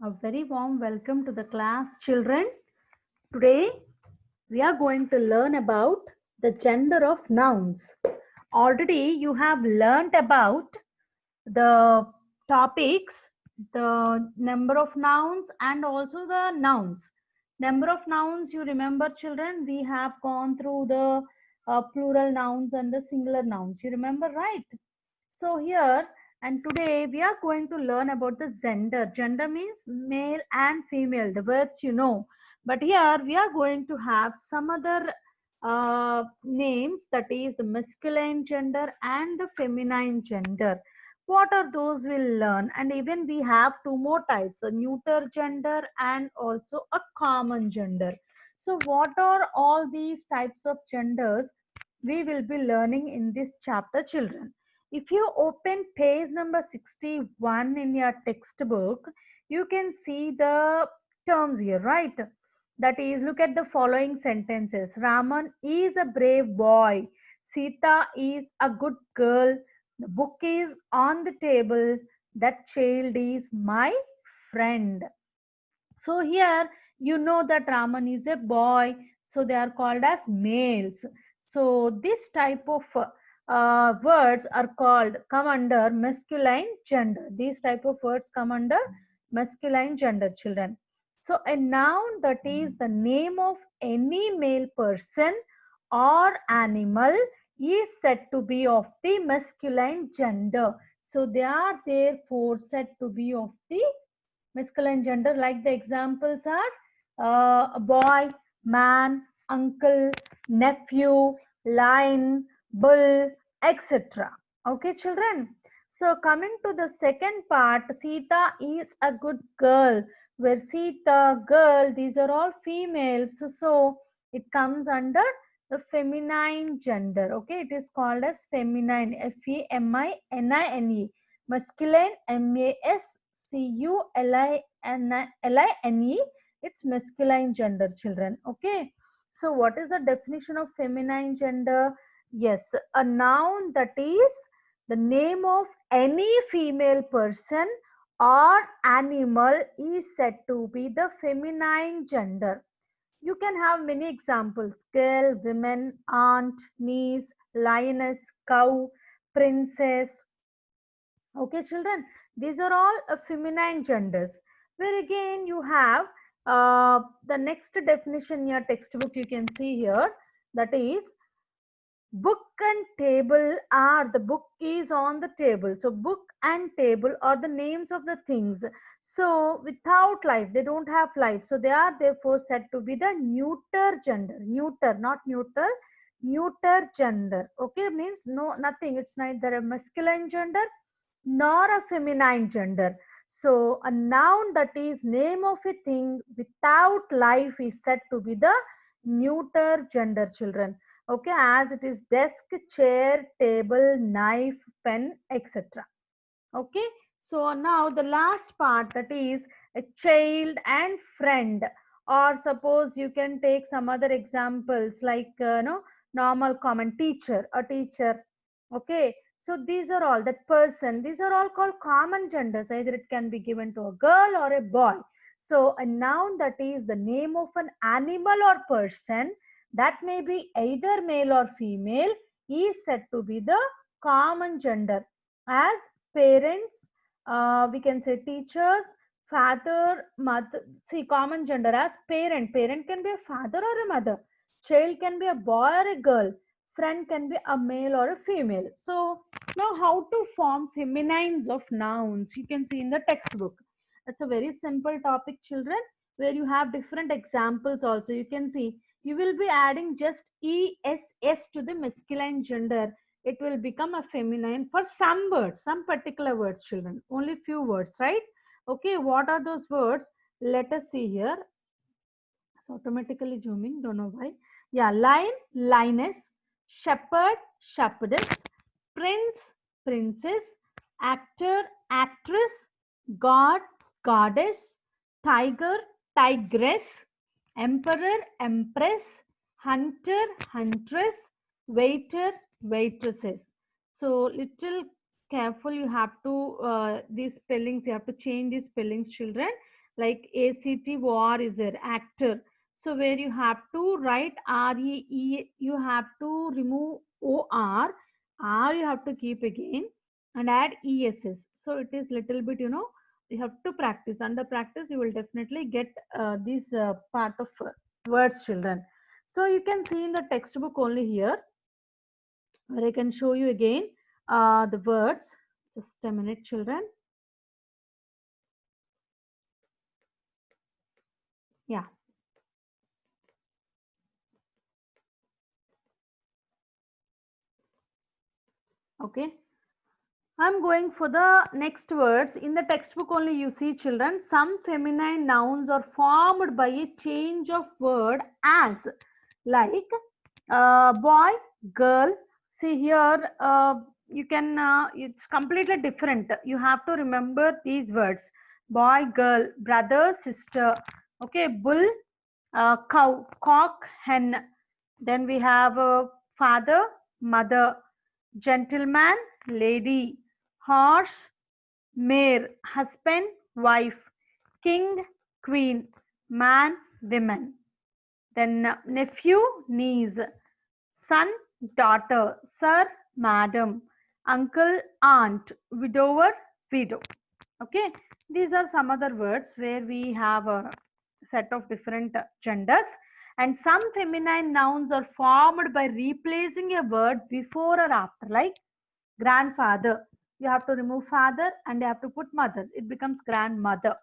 A very warm welcome to the class, children. Today we are going to learn about the gender of nouns. Already you have learnt about the topics, the number of nouns and also the nouns. Number of nouns, you remember, children, we have gone through the plural nouns and the singular nouns. You remember, right? So here and today we are going to learn about the gender. Gender means male and female, the words you know. But here we are going to have some other names, that is the masculine gender and the feminine gender. What are those we'll learn? And even we have two more types, a neuter gender and also a common gender. So what are all these types of genders we will be learning in this chapter, children? If you open page number 61 in your textbook, you can see the terms here, right? That is, look at the following sentences. Raman is a brave boy. Sita is a good girl. The book is on the table. That child is my friend. So here you know that Raman is a boy, so they are called as males. So this type of words are called, come under masculine gender. These type of words come under masculine gender, children. So a noun, that is the name of any male person or animal, is said to be of the masculine gender. So they are therefore said to be of the masculine gender. Like the examples are a boy, man, uncle, nephew, lion, bull, etc. Okay, children. So coming to the second part, Sita is a good girl. Where Sita, girl, these are all females. So it comes under the feminine gender. Okay, it is called as feminine. Feminine. Masculine, masculine. It's masculine gender, children. Okay. So what is the definition of feminine gender? Yes, a noun, that is the name of any female person or animal, is said to be the feminine gender. You can have many examples: girl, women, aunt, niece, lioness, cow, princess. Okay, children, these are all feminine genders. Where again you have the next definition in your textbook, you can see here, that is book and table are, the book is on the table. So book and table are the names of the things. So without life, they don't have life. So they are therefore said to be the neuter gender. Neuter, not neuter, neuter gender. Okay, means no, nothing. It's neither a masculine gender nor a feminine gender. So a noun, that is name of a thing without life, is said to be the neuter gender, children. Okay, as it is desk, chair, table, knife, pen, etc. Okay, so now the last part, that is a child and friend. Or suppose you can take some other examples like no, normal common teacher, a teacher. Okay, so these are all, that person, these are all called common genders. Either it can be given to a girl or a boy. So a noun, that is the name of an animal or person, that may be either male or female, is said to be the common gender. As parents, we can say teachers, father, mother. See, common gender as parent. Parent can be a father or a mother. Child can be a boy or a girl. Friend can be a male or a female. So now how to form feminines of nouns, you can see in the textbook. It's a very simple topic, children, where you have different examples also. You can see you will be adding just ess to the masculine gender. It will become a feminine for some words, some particular words, children. Only few words, right? Okay, what are those words? Let us see here. It's automatically zooming, don't know why. Yeah, lion, lioness, shepherd, shepherdess, prince, princess, actor, actress, god, goddess, tiger, tigress, emperor, empress, hunter, huntress, waiter, waitresses. So little careful, you have to these spellings, you have to change these spellings, children. like ACT war is there, actor. So where you have to write REE, you have to remove OR, R you have to keep again and add ESS. So it is little bit, you have to practice. Under practice, you will definitely get this part of words, children. So you can see in the textbook only here, where I can show you again the words. Just a minute, children. Yeah. Okay. I'm going for the next words. In the textbook only you see, children, some feminine nouns are formed by a change of word as, like boy, girl. See here, you can, it's completely different. You have to remember these words. Boy, girl, brother, sister. Okay, bull, cow, cock, hen. Then we have father, mother, gentleman, lady, horse, mare, husband, wife, king, queen, man, women. Then nephew, niece, son, daughter, sir, madam, uncle, aunt, widower, widow. Okay, these are some other words where we have a set of different genders, and some feminine nouns are formed by replacing a word before or after, like grandfather. You have to remove father and you have to put mother. It becomes grandmother.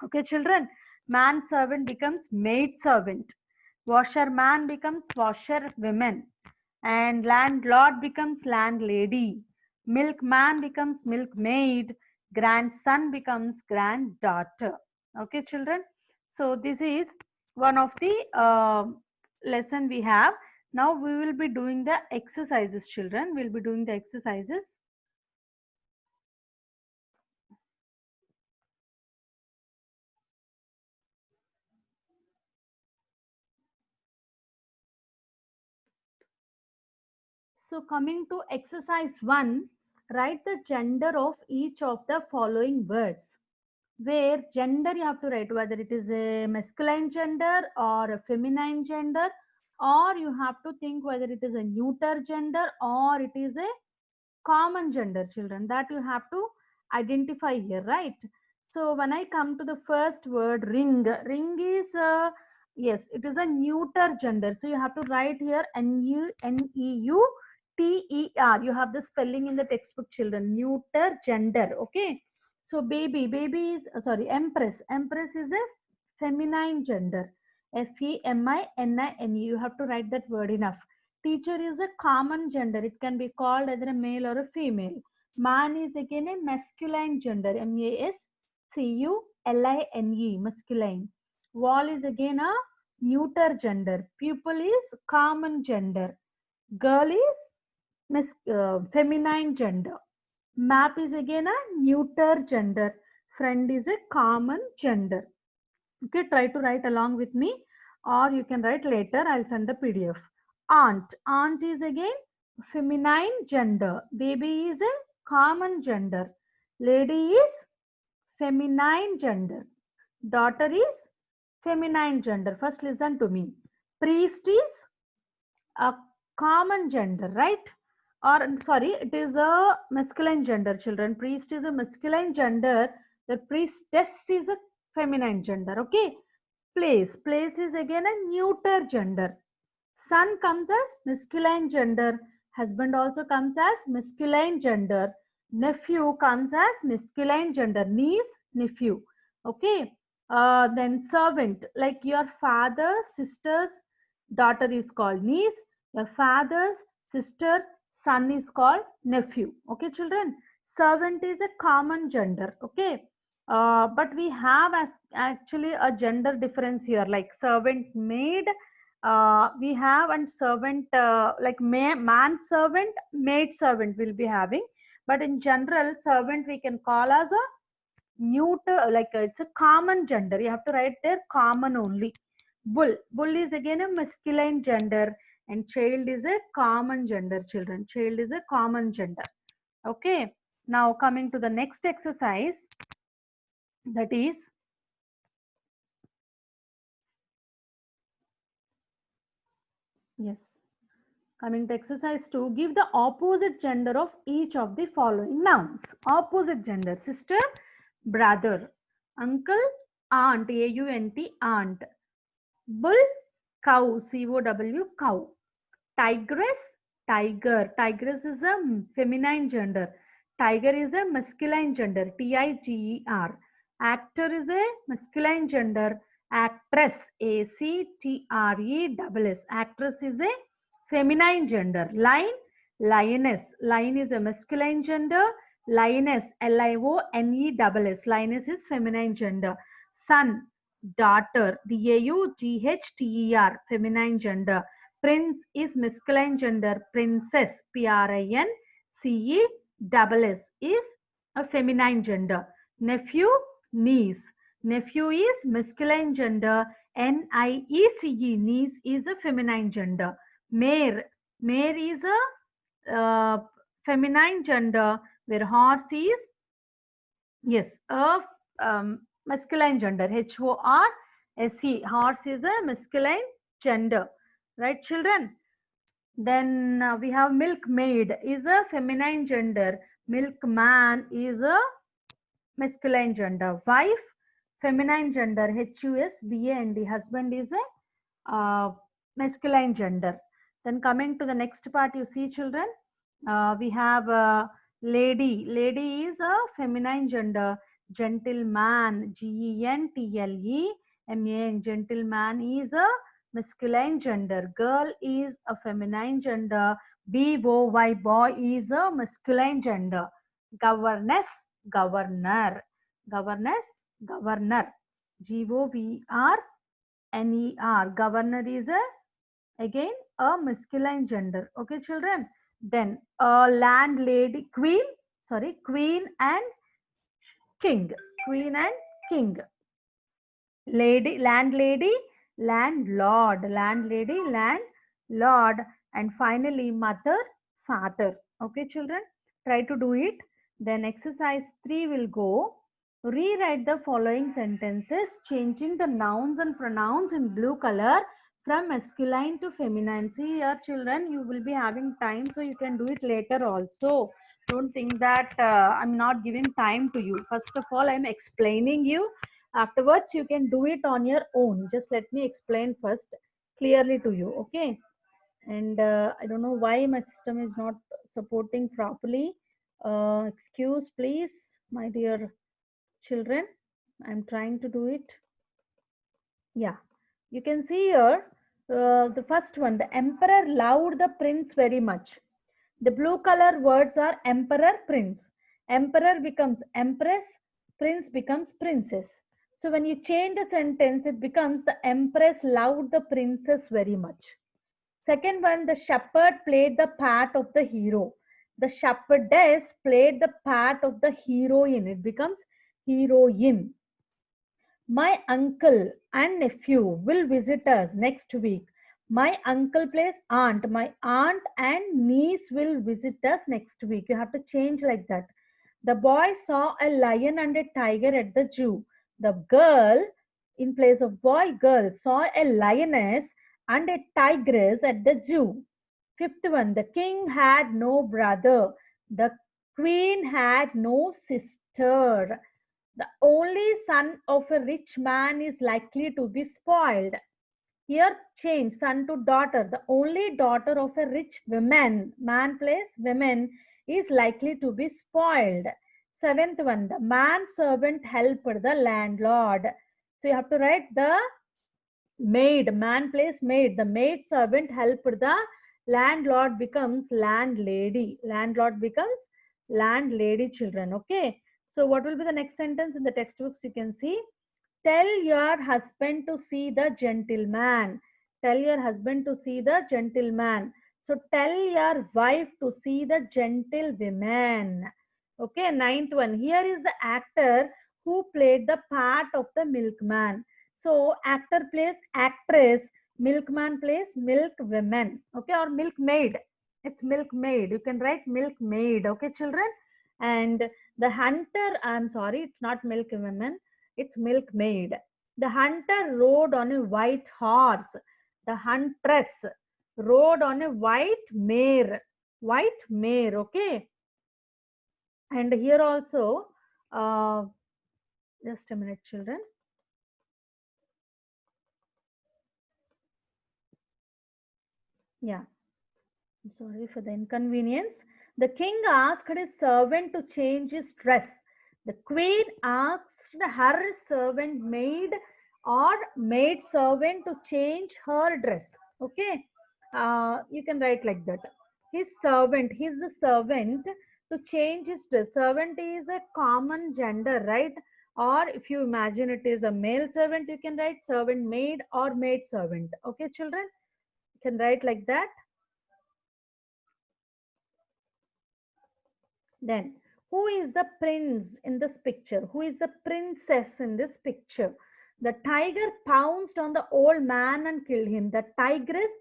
Okay, children. Man servant becomes maid servant. Washerman becomes washer women. And landlord becomes landlady. Milkman becomes milkmaid. Grandson becomes granddaughter. Okay, children. So this is one of the lesson we have. Now we will be doing the exercises, children. We'll be doing the exercises. So coming to exercise 1, write the gender of each of the following words. Where gender you have to write whether it is a masculine gender or a feminine gender, or you have to think whether it is a neuter gender or it is a common gender, children. That you have to identify here, right? So when I come to the first word, ring, ring is yes, it is a neuter gender. So you have to write here neuter. You have the spelling in the textbook, children. Neuter gender. Okay. So baby, baby is sorry, empress. Empress is a feminine gender. Feminine. You have to write that word enough. Teacher is a common gender. It can be called either a male or a female. Man is again a masculine gender. Masculine, masculine. Wall is again a neuter gender. Pupil is common gender. Girl is feminine gender. Map is again a neuter gender. Friend is a common gender. Okay, try to write along with me, or you can write later. I'll send the PDF. Aunt. Aunt is again feminine gender. Baby is a common gender. Lady is feminine gender. Daughter is feminine gender. First listen to me. Priest is a common gender, right? Or sorry, it is a masculine gender, children. Priest is a masculine gender. The priestess is a feminine gender. Okay. Place is again a neuter gender. Son comes as masculine gender. Husband also comes as masculine gender. Nephew comes as masculine gender. Niece, nephew. Okay. Then servant, like your father, sister's daughter is called niece. Your father's sister, son is called nephew. Okay, children. Servant is a common gender. Okay. But we have as actually a gender difference here, like servant maid, we have, and servant like man servant, maid servant will be having. But in general, servant we can call as a neuter, like it's a common gender. You have to write there common only. Bull is again a masculine gender, and child is a common gender, children. Child is a common gender. Okay. Now coming to the next exercise, that is Yes. Coming to exercise 2, give the opposite gender of each of the following nouns. Opposite gender: sister, brother; uncle, aunt, aunt, aunt; bull, cow, cow, cow; tigress, tiger. Tigress is a feminine gender. Tiger is a masculine gender. tiger. Actor is a masculine gender. Actress, actress. Actress is a feminine gender. Lion, lioness. Lion is a masculine gender. Lioness, lioness. Lioness is feminine gender. Son, daughter, daughter, feminine gender. Prince is masculine gender. Princess, prince is a feminine gender. Nephew, niece. Nephew is masculine gender. niece is a feminine gender. Mare, mare is a feminine gender, where horse is, yes, a masculine gender. horse. Horse is a masculine gender. Right, children? Then we have milkmaid is a feminine gender. Milkman is a masculine gender. Wife, feminine gender. husband. Husband is a masculine gender. Then coming to the next part, you see, children, we have lady. Lady is a feminine gender. Gentleman, GENTLEMAN. Gentleman is a masculine gender. Girl is a feminine gender. BOY, boy is a masculine gender. Governess, governor. Governess, governor. GOVRNER. Governor is a, again, a masculine gender. Okay, children? Then landlady, queen and king. Queen and king. Lady, landlady, landlord. Landlady, landlord. And finally, mother, father. Okay, children? Try to do it. Then exercise 3 will go. Rewrite the following sentences, changing the nouns and pronouns in blue color from masculine to feminine. See here, children, you will be having time, so you can do it later also. Don't think that I'm not giving time to you. First of all, I'm explaining you. Afterwards, you can do it on your own. Just let me explain first clearly to you. Okay? And I don't know why my system is not supporting properly. Excuse, please, my dear children. I'm trying to do it. Yeah, you can see here the first one. The emperor loved the prince very much. The blue color words are emperor, prince. Emperor becomes empress, prince becomes princess. So when you change the sentence, it becomes the empress loved the princess very much. Second one, the shepherd played the part of the hero. The shepherdess played the part of the heroine. It becomes heroine. My uncle and nephew will visit us next week. My uncle plays aunt. My aunt and niece will visit us next week. You have to change like that. The boy saw a lion and a tiger at the zoo. The girl, in place of boy, girl, saw a lioness and a tigress at the zoo. Fifth one, the king had no brother. The queen had no sister. The only son of a rich man is likely to be spoiled. Here, change son to daughter. The only daughter of a rich woman, man plays women, is likely to be spoiled. Seventh one, the man servant helped the landlord. So you have to write the maid. Man plays maid. The maid servant helped the landlord becomes landlady. Landlord becomes landlady, children. Okay. So what will be the next sentence in the textbooks? You can see. Tell your husband to see the gentleman. Tell your husband to see the gentleman. So tell your wife to see the gentlewoman. Okay, ninth one. Here is the actor who played the part of the milkman. So actor plays actress, milkman plays milkwoman. Okay, or milkmaid. It's milkmaid. You can write milkmaid. Okay, children. And the hunter, I'm sorry, it's not milkwoman, it's milkmaid. The hunter rode on a white horse. The huntress. rode on a white mare. White mare, okay. And here also, just a minute, children. Yeah, I'm sorry for the inconvenience. The king asked his servant to change his dress. The queen asked her servant maid or maid servant to change her dress. Okay, you can write like that. His servant, he's the servant to change his dress. Servant is a common gender, right? Or if you imagine it is a male servant, you can write servant maid or maid servant. Okay, children, you can write like that. Then, who is the prince in this picture? Who is the princess in this picture? The tiger pounced on the old man and killed him. The tigress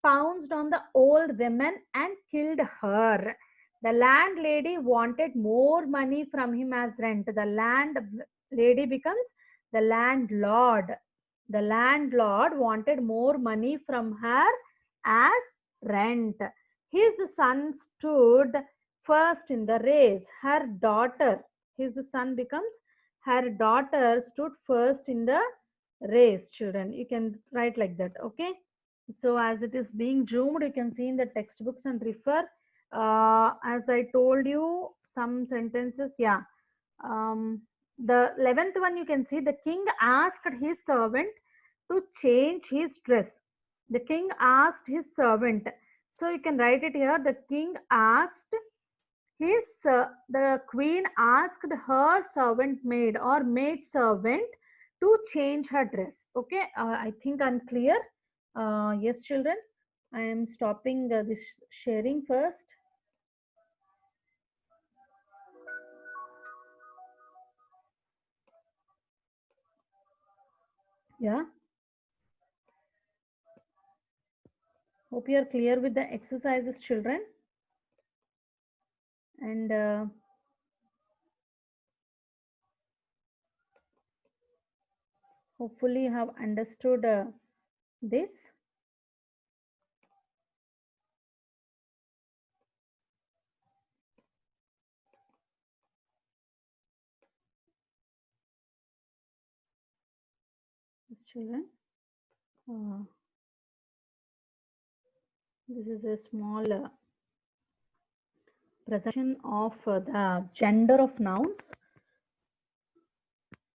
pounced on the old woman and killed her. The landlady wanted more money from him as rent. The landlady becomes the landlord. The landlord wanted more money from her as rent. His son stood first in the race. Her daughter, his son becomes her daughter stood first in the race. Children, you can write like that. Okay. So as it is being zoomed, you can see in the textbooks and refer. As I told you, some sentences. Yeah. The 11th one, you can see the king asked his servant to change his dress. The king asked his servant. So you can write it here. The king asked the queen asked her servant maid or maid servant to change her dress. Okay, I think I'm clear. Yes, children, I am stopping this sharing first. Yeah. Hope you are clear with the exercises, children. And hopefully you have understood this. Yes, children. This is a small presentation of the gender of nouns.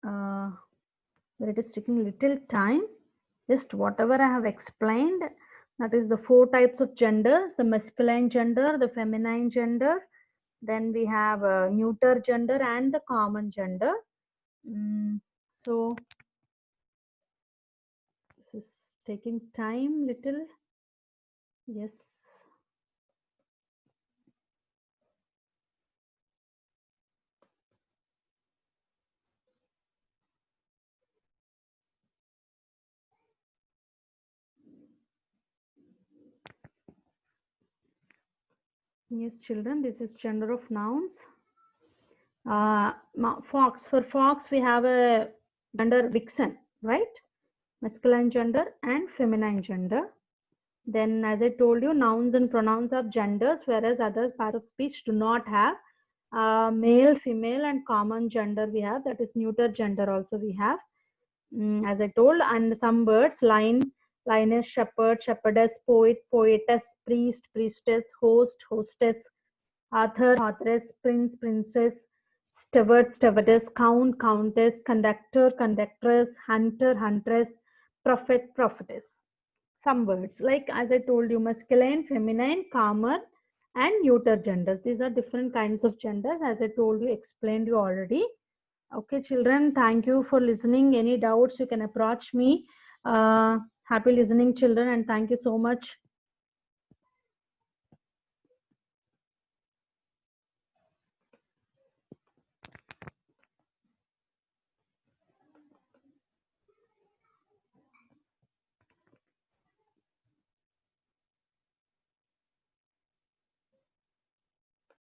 Where it is taking little time. Just whatever I have explained, that is the 4 types of genders: the masculine gender, the feminine gender, then we have a neuter gender and the common gender. So this is taking time little. Yes. Yes, children, this is gender of nouns. Fox, for fox we have a gender vixen, right? Masculine gender and feminine gender. Then, as I told you, nouns and pronouns are genders, whereas other parts of speech do not have. Male, female, and common gender we have. That is neuter gender also we have. As I told, and some words: lioness, shepherd, shepherdess, poet, poetess, priest, priestess, host, hostess, author, authoress, prince, princess, steward, stewardess, count, countess, conductor, conductress, hunter, huntress, prophet, prophetess. Some words like, as I told you, masculine, feminine, common, and neuter genders. These are different kinds of genders, as I told you, explained you already. Okay, children, thank you for listening. Any doubts, you can approach me. Happy listening, children, and thank you so much